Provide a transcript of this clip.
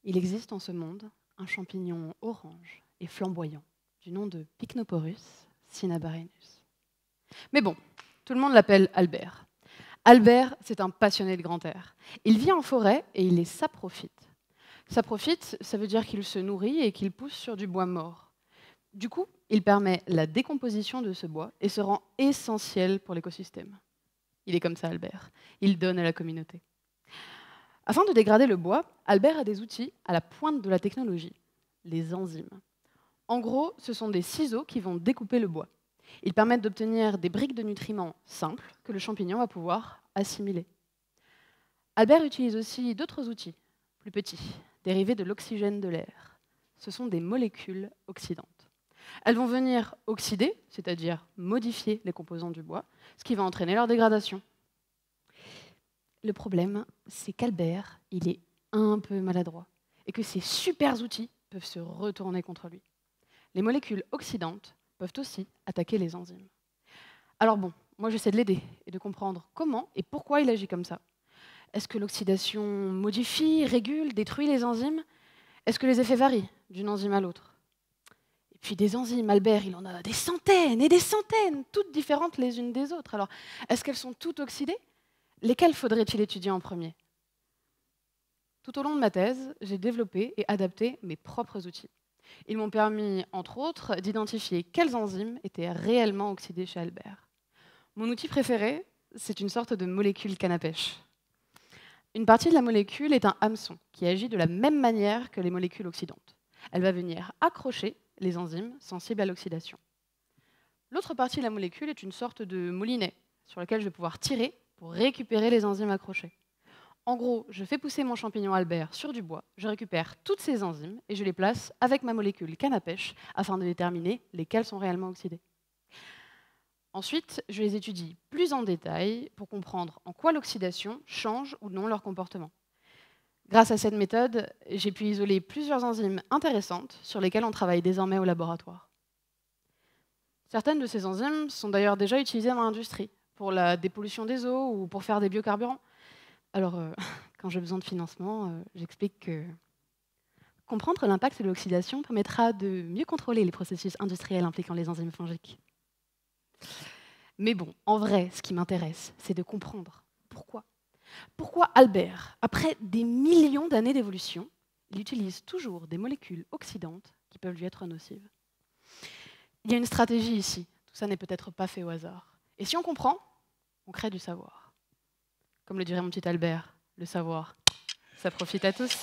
Il existe en ce monde un champignon orange et flamboyant du nom de Pycnoporus cinnabarinus. Mais bon, tout le monde l'appelle Albert. Albert, c'est un passionné de grand air. Il vit en forêt et il les saprofite. Saprofite, ça veut dire qu'il se nourrit et qu'il pousse sur du bois mort. Du coup, il permet la décomposition de ce bois et se rend essentiel pour l'écosystème. Il est comme ça, Albert. Il donne à la communauté. Afin de dégrader le bois, Albert a des outils à la pointe de la technologie, les enzymes. En gros, ce sont des ciseaux qui vont découper le bois. Ils permettent d'obtenir des briques de nutriments simples que le champignon va pouvoir assimiler. Albert utilise aussi d'autres outils, plus petits, dérivés de l'oxygène de l'air. Ce sont des molécules oxydantes. Elles vont venir oxyder, c'est-à-dire modifier les composants du bois, ce qui va entraîner leur dégradation. Le problème, c'est qu'Albert, il est un peu maladroit et que ces super outils peuvent se retourner contre lui. Les molécules oxydantes peuvent aussi attaquer les enzymes. Alors bon, moi j'essaie de l'aider et de comprendre comment et pourquoi il agit comme ça. Est-ce que l'oxydation modifie, régule, détruit les enzymes? Est-ce que les effets varient d'une enzyme à l'autre? Et puis des enzymes, Albert, il en a des centaines et des centaines, toutes différentes les unes des autres. Alors, est-ce qu'elles sont toutes oxydées? Lesquelles faudrait-il étudier en premier? Tout au long de ma thèse, j'ai développé et adapté mes propres outils. Ils m'ont permis, entre autres, d'identifier quelles enzymes étaient réellement oxydées chez Albert. Mon outil préféré, c'est une sorte de molécule canne à pêche. Une partie de la molécule est un hameçon qui agit de la même manière que les molécules oxydantes. Elle va venir accrocher les enzymes sensibles à l'oxydation. L'autre partie de la molécule est une sorte de moulinet sur lequel je vais pouvoir tirer pour récupérer les enzymes accrochées. En gros, je fais pousser mon champignon Albert sur du bois, je récupère toutes ces enzymes et je les place avec ma molécule canne à pêche afin de déterminer lesquelles sont réellement oxydées. Ensuite, je les étudie plus en détail pour comprendre en quoi l'oxydation change ou non leur comportement. Grâce à cette méthode, j'ai pu isoler plusieurs enzymes intéressantes sur lesquelles on travaille désormais au laboratoire. Certaines de ces enzymes sont d'ailleurs déjà utilisées dans l'industrie, pour la dépollution des eaux ou pour faire des biocarburants. Alors, quand j'ai besoin de financement, j'explique que comprendre l'impact de l'oxydation permettra de mieux contrôler les processus industriels impliquant les enzymes fongiques. Mais bon, en vrai, ce qui m'intéresse, c'est de comprendre pourquoi. Pourquoi Albert, après des millions d'années d'évolution, il utilise toujours des molécules oxydantes qui peuvent lui être nocives. Il y a une stratégie ici. Tout ça n'est peut-être pas fait au hasard. Et si on comprend, on crée du savoir. Comme le dirait mon petit Albert, le savoir, ça profite à tous.